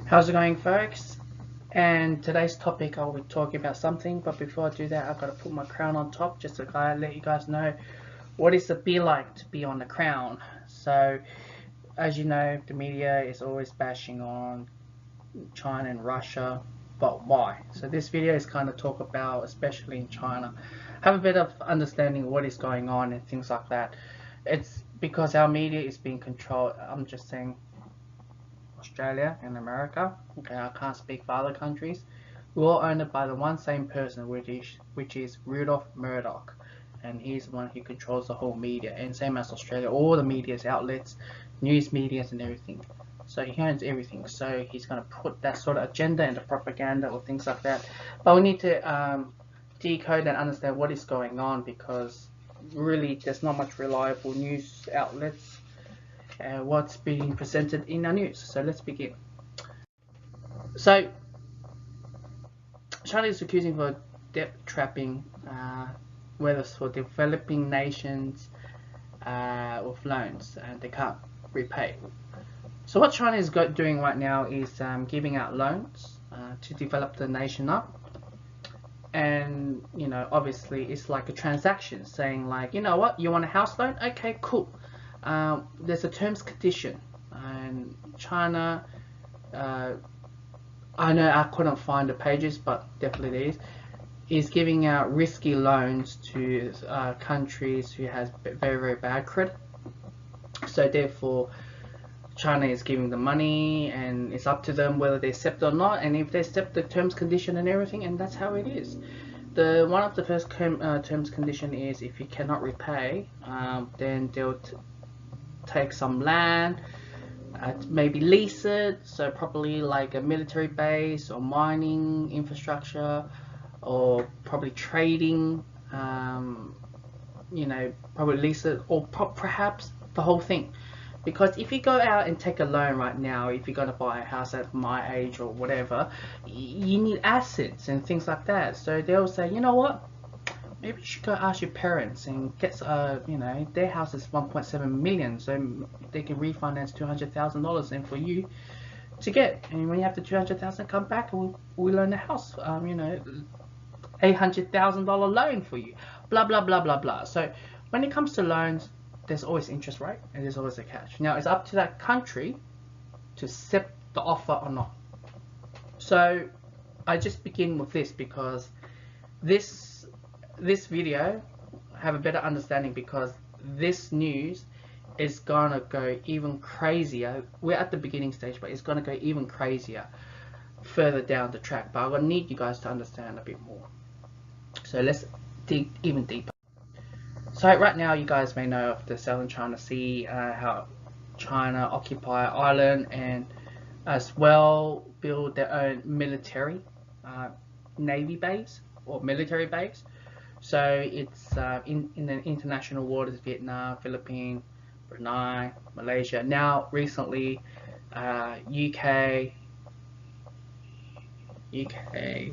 How's it going, folks? And today's topic, I'll be talking about something, but before I do that, I've got to put my crown on top just to let you guys know what it's to be like to be on the crown. So, as you know, the media is always bashing on China and Russia, but why? So this video is kind of talk about, especially in China, have a bit of understanding of what is going on and things like that. It's because our media is being controlled. I'm just saying Australia and America. Okay, I can't speak for other countries. We're all owned by the one same person, which is Rudolph Murdoch, and he's the one who controls the whole media. And same as Australia, all the media's outlets, news medias, and everything. So he owns everything. So he's gonna put that sort of agenda into propaganda or things like that. But we need to decode and understand what is going on, because really there's not much reliable news outlets what's being presented in our news. So let's begin. So China is accusing for debt trapping, whether it's for developing nations with loans and they can't repay. So what China is doing right now is giving out loans to develop the nation up. And obviously it's like a transaction, saying like, you know what, you want a house loan? Okay, cool. There's a terms condition, and China, I know I couldn't find the pages, but definitely it is giving out risky loans to countries who has very bad credit. So therefore China is giving the money, and it's up to them whether they accept or not, and if they accept the terms condition and everything, and that's how it is. One of the first terms condition is if you cannot repay, then they'll take some land, maybe lease it, so probably like a military base or mining infrastructure, or probably trading, probably lease it, or perhaps the whole thing. Because if you go out and take a loan right now, if you're going to buy a house at my age or whatever, you need assets and things like that. So they'll say, you know what, maybe you should go ask your parents and get, their house is 1.7 million, so they can refinance $200,000, and for you to get, and when you have the 200,000, come back and we loan the house, $800,000 loan for you, blah blah blah blah blah. So when it comes to loans, there's always interest rate and there's always a catch. Now it's up to that country to accept the offer or not. So I just begin with this because this video have a better understanding, because this news is gonna go even crazier. We're at the beginning stage, but it's gonna go even crazier further down the track. But I'm gonna need you guys to understand a bit more. So let's dig even deeper. So right now, you guys may know of the Southern China Sea, how China occupy Ireland, and as well build their own military navy base or military base. So it's in the international waters: Vietnam, Philippines, Brunei, Malaysia. Now recently, UK, UK,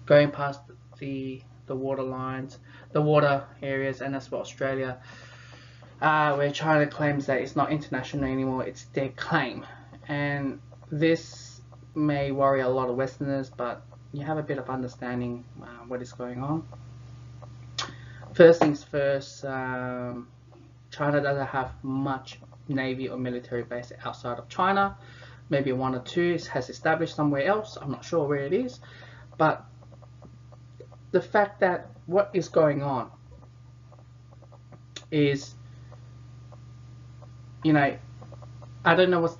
going past the water lines, the water areas, and as well Australia, where China claims that it's not international anymore, it's their claim. And this may worry a lot of Westerners, but you have a bit of understanding what is going on. First things first, China doesn't have much navy or military base outside of China. Maybe one or two has established somewhere else. I'm not sure where it is, but the fact that what is going on is, I don't know what's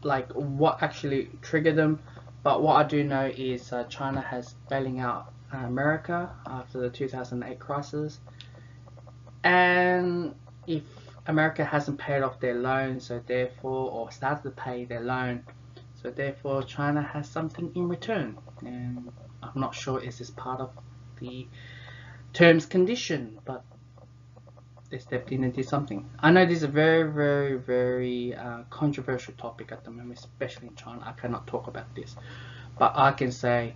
like what actually triggered them, but what I do know is China has bailing out America after the 2008 crisis, and if America hasn't paid off their loan, so therefore, or started to pay their loan, so therefore China has something in return. And I'm not sure is this part of the terms condition, but they stepped in and did something. I know this is a very controversial topic at the moment, especially in China. I cannot talk about this, but I can say,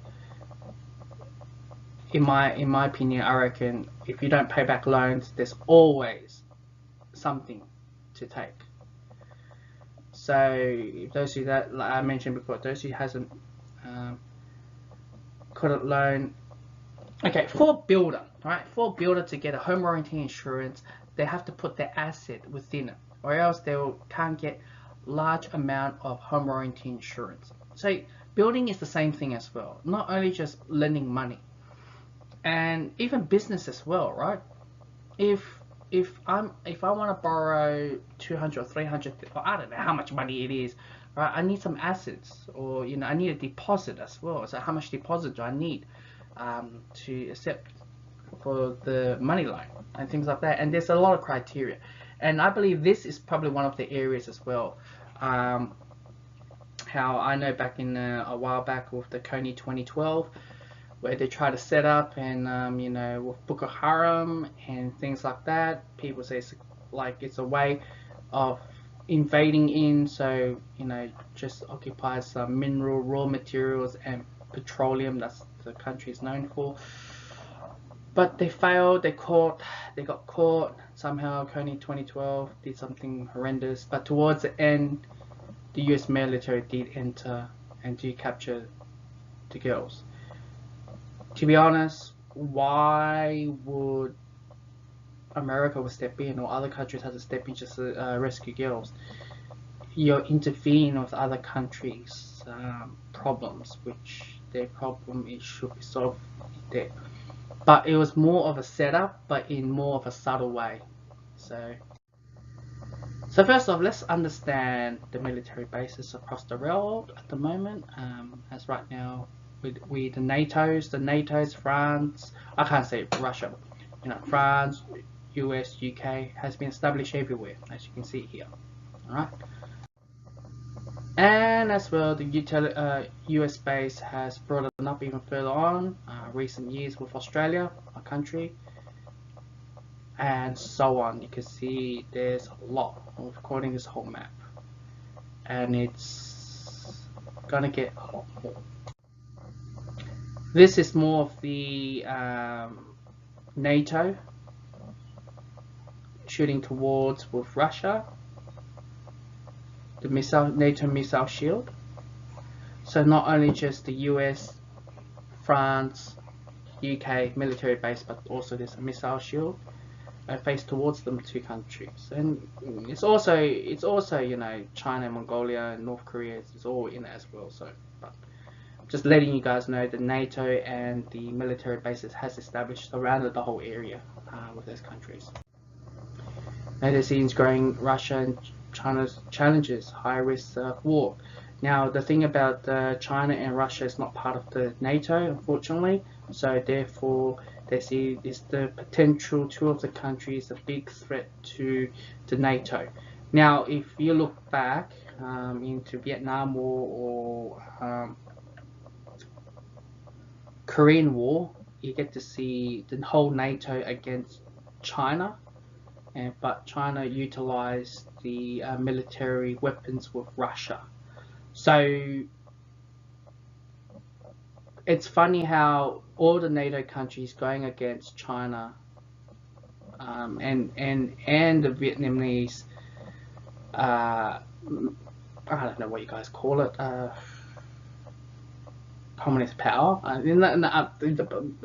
in my opinion, I reckon if you don't pay back loans, there's always something to take. So those who that like I mentioned before, those who hasn't couldn't learn. Okay, for builder, right? For builder to get a home warranty insurance, they have to put their asset within it, or else they can't get large amount of home warranty insurance. So building is the same thing as well. Not only just lending money, and even business as well, right? If if I want to borrow 200 or 300, or I don't know how much money it is, right? I need some assets, or I need a deposit as well. So how much deposit do I need to accept for the money loan and things like that? And there's a lot of criteria, and I believe this is probably one of the areas as well. How I know back in a while back with the Kony 2012, where they try to set up, and with Boko Haram and things like that, people say it's a way of invading in, so just occupy some mineral raw materials and petroleum that's the country is known for. But they failed. They got caught somehow. Kony 2012 did something horrendous, but towards the end, the US military did enter and did capture the girls. To be honest, why would America would step in, or other countries have to step in just to rescue girls? You're intervening with other countries' problems, which their problem should be solved there. But it was more of a setup, but in more of a subtle way. So first off, let's understand the military bases across the world at the moment. As right now, with the NATO's, France, I can't say Russia, France, US, UK has been established everywhere, as you can see here. Alright. And as well, the US base has brought it up even further on recent years with Australia, a country, and so on. You can see there's a lot according to this whole map, and it's gonna get a lot more. This is more of the NATO shooting towards with Russia, the NATO missile shield. So not only just the US, France, UK military base, but also there's a missile shield faced towards them two countries, and it's also China, Mongolia, and North Korea is all in it as well. So, but just letting you guys know, the NATO and the military bases has established around the whole area with those countries. NATO sees growing Russia and China's challenges, high risk of war. Now, the thing about China and Russia is not part of the NATO, unfortunately. So therefore, they see the potential two of the countries a big threat to NATO. Now, if you look back into Vietnam War or Korean War, you get to see the whole NATO against China, but China utilized the military weapons with Russia. So it's funny how all the NATO countries going against China and the Vietnamese, I don't know what you guys call it, communist power,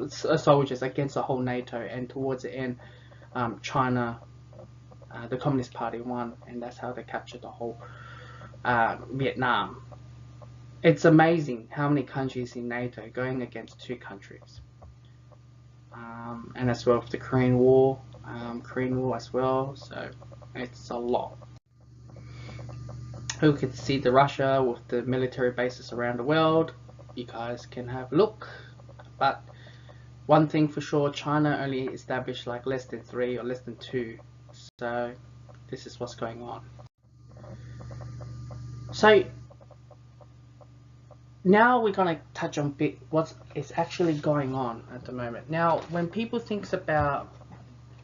soldiers against the whole NATO, and towards the end, China, the Communist Party won, and that's how they captured the whole Vietnam. It's amazing how many countries in NATO going against two countries, and as well with the Korean War as well. So it's a lot. You can see the Russia with the military bases around the world. You guys can have a look, but one thing for sure, China only established like less than 3 or less than 2. So this is what's going on. So now we're going to touch on what is actually going on at the moment. Now, when people think about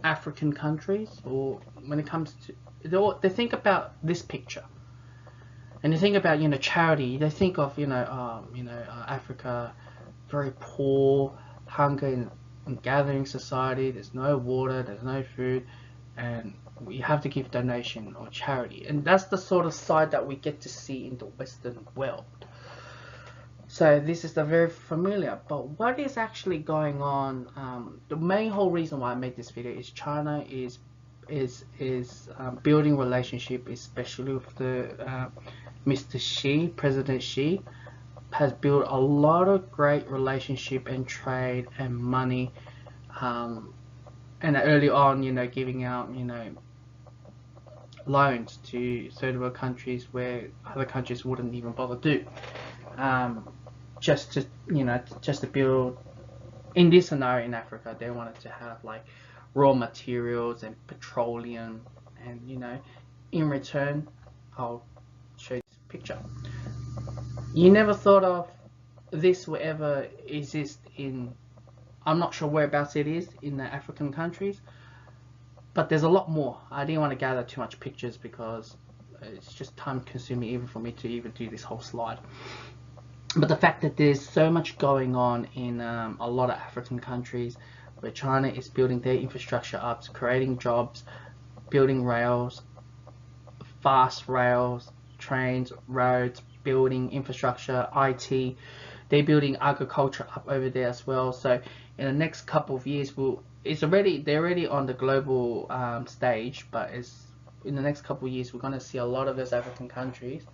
African countries, or when it comes to, they think about this picture, and they think about charity. They think of Africa, very poor, hunger and gathering society. There's no water, there's no food, and you have to give donation or charity, and that's the sort of side that we get to see in the Western world. So this is the very familiar, but what is actually going on? The main whole reason why I made this video is China is building relationship, especially with the Mr. Xi, President Xi, has built a lot of great relationship and trade and money, and early on, giving out, loans to third world countries where other countries wouldn't even bother do. Just to build. In this scenario in Africa, they wanted to have like raw materials and petroleum, and in return, I'll show you this picture. You never thought of this will ever exist in, I'm not sure whereabouts it is in the African countries, but there's a lot more. I didn't want to gather too much pictures because it's just time consuming even for me to even do this whole slide. But the fact that there's so much going on in a lot of African countries where China is building their infrastructure up, creating jobs, building rails, fast rails, trains, roads, building infrastructure, IT. They're building agriculture up over there as well. So in the next couple of years, they're already on the global stage, but in the next couple of years, we're going to see a lot of those African countries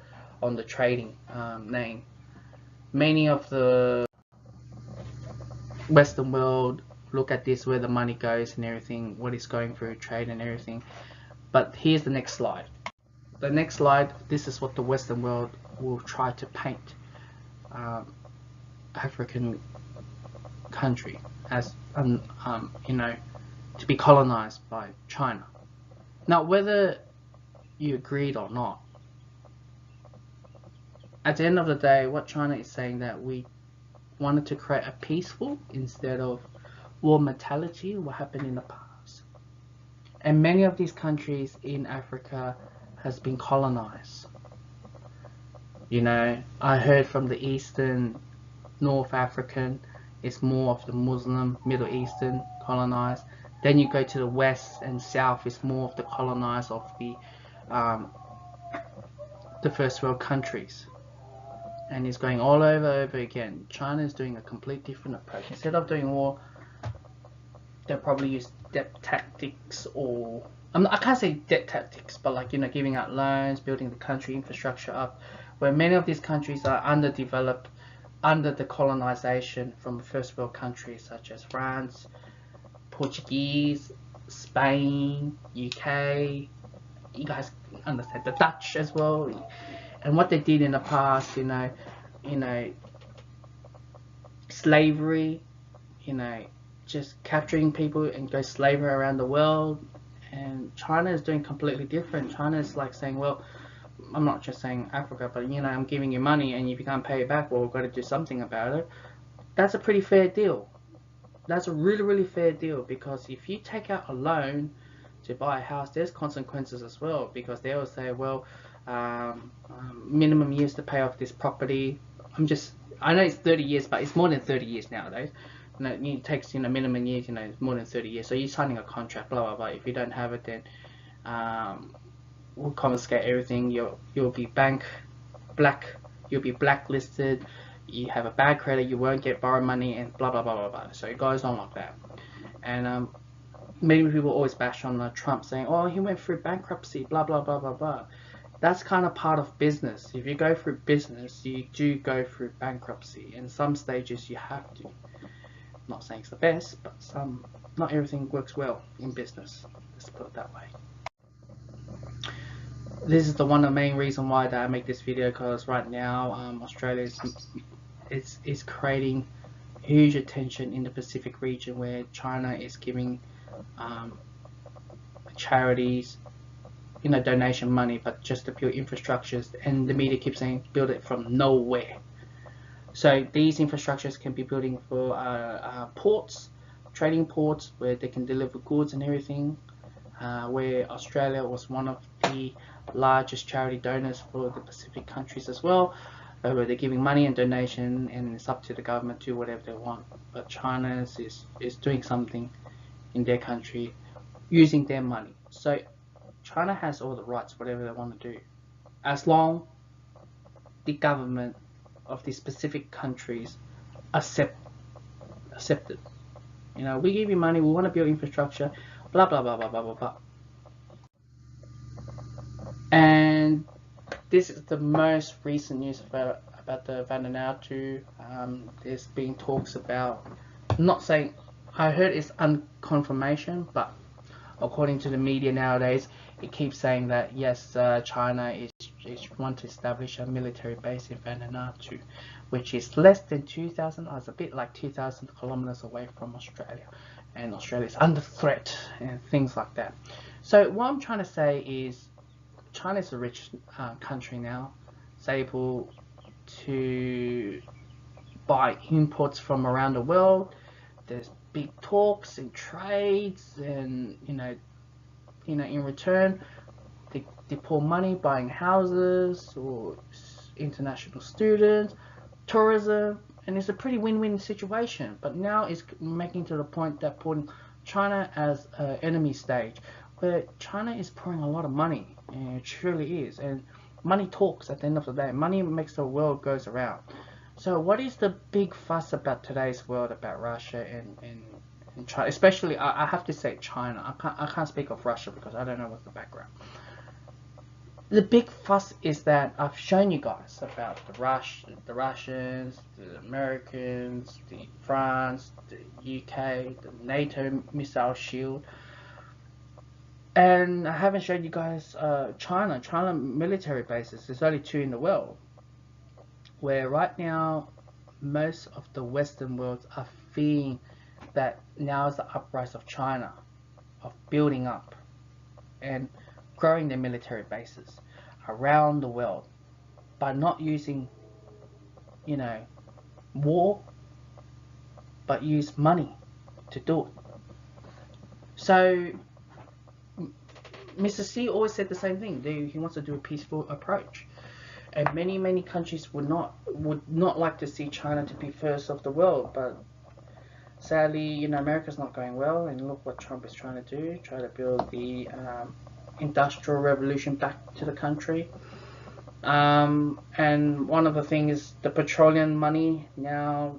on the trading name. Many of the Western world look at this, where the money goes and everything, what is going through trade and everything. But here's the next slide. The next slide, this is what the Western world will try to paint African country as, to be colonized by China. Now, whether you agreed or not, at the end of the day, what China is saying that we wanted to create a peaceful instead of war mentality, what happened in the past. And many of these countries in Africa has been colonized. I heard from the Eastern, North African, it's more of the Muslim, Middle Eastern colonized. Then you go to the West and South, it's more of the colonized of the first world countries. And it's going all over again. China is doing a complete different approach. Instead of doing war, they'll probably use debt tactics, or I can't say debt tactics, but like giving out loans, building the country infrastructure up, where many of these countries are underdeveloped under the colonization from first world countries such as France, Portuguese, Spain, UK. You guys understand the Dutch as well. And what they did in the past, slavery, just capturing people and go slavery around the world. And China is doing completely different. China is like saying, well, I'm not just saying Africa, but I'm giving you money, and if you can't pay it back, well, we've got to do something about it. That's a pretty fair deal. That's a really, really fair deal, because if you take out a loan to buy a house, there's consequences as well, because they will say, well, minimum years to pay off this property. I know it's 30 years, but it's more than 30 years nowadays. It takes minimum years, more than 30 years. So you're signing a contract, blah blah blah. If you don't have it, then we'll confiscate everything. You'll be you'll be blacklisted. You have a bad credit, you won't get borrow money, and blah blah blah blah blah. So it goes on like that. And many people always bash on Trump, saying, oh, he went through bankruptcy, blah blah blah blah blah. That's kind of part of business. If you go through business, you do go through bankruptcy. In some stages, you have to. I'm not saying it's the best, but not everything works well in business. Let's put it that way. This is the main reason why that I make this video, because right now Australia is creating huge attention in the Pacific region, where China is giving charities donation money, but just to build infrastructures, and the media keeps saying build it from nowhere. So these infrastructures can be building for ports, trading ports, where they can deliver goods and everything, where Australia was one of the largest charity donors for the Pacific countries as well, where they're giving money and donation, and it's up to the government to do whatever they want. But China is doing something in their country using their money. So China has all the rights, whatever they want to do, as long the government of these specific countries accept it. You know, we give you money, we want to build infrastructure, blah blah blah blah blah blah blah. And this is the most recent news about the Vanuatu. There's been talks about, I'm not saying, I heard it's unconfirmation, but according to the media nowadays, it keeps saying that yes, China is want to establish a military base in Vanuatu, which is less than 2,000, or it's a bit like 2,000 kilometers away from Australia, and Australia is under threat and things like that. So what I'm trying to say is, China is a rich country now. It's able to buy imports from around the world. There's big talks and trades, and in return they pour money buying houses or international students, tourism, and it's a pretty win-win situation. But now it's making to the point that putting China as an enemy stage, where China is pouring a lot of money, and it truly is, and money talks at the end of the day. Money makes the world goes around. So what is the big fuss about today's world about Russia and China? Especially, I have to say China. I can't speak of Russia because I don't know what's the background. The big fuss is that I've shown you guys about the Russians, the Americans, the France, the UK, the NATO missile shield. And I haven't showed you guys China military bases. There's only 2 in the world, where right now most of the Western world are feeling that now is the uprise of China, of building up and growing their military bases around the world by not using, war, but use money to do it. So Mr. Xi always said the same thing. He wants to do a peaceful approach, and many countries would not like to see China to be first of the world. But sadly, America's not going well, and look what Trump is trying to do: try to build the industrial revolution back to the country. And one of the things is the petroleum money. Now,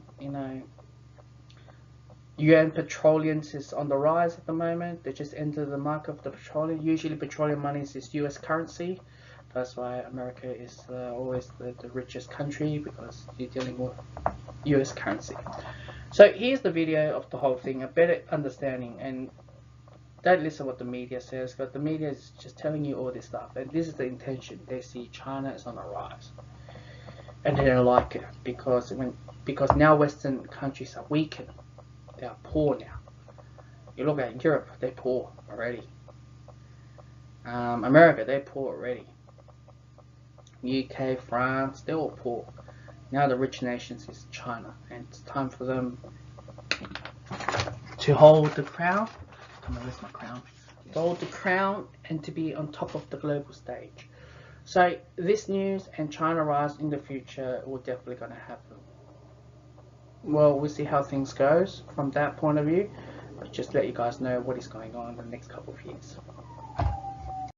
UN Petroleum is on the rise at the moment. They just entered the market of the petroleum. Usually petroleum money is US currency. That's why America is always the richest country, because you're dealing with US currency. So here's the video of the whole thing, a better understanding. And don't listen what the media says, but the media is just telling you all this stuff. And this is the intention. They see China is on the rise, and they don't like it because now Western countries are weakened. They are poor now. You look at Europe, they're poor already. America, they're poor already. UK, France, they're all poor. Now the rich nations is China, and it's time for them to hold the crown. Come on, where's my crown? To hold the crown and to be on top of the global stage. So this news and China rise in the future will definitely going to happen. Well, we'll see how things goes from that point of view, but just let you guys know what is going on in the next couple of years.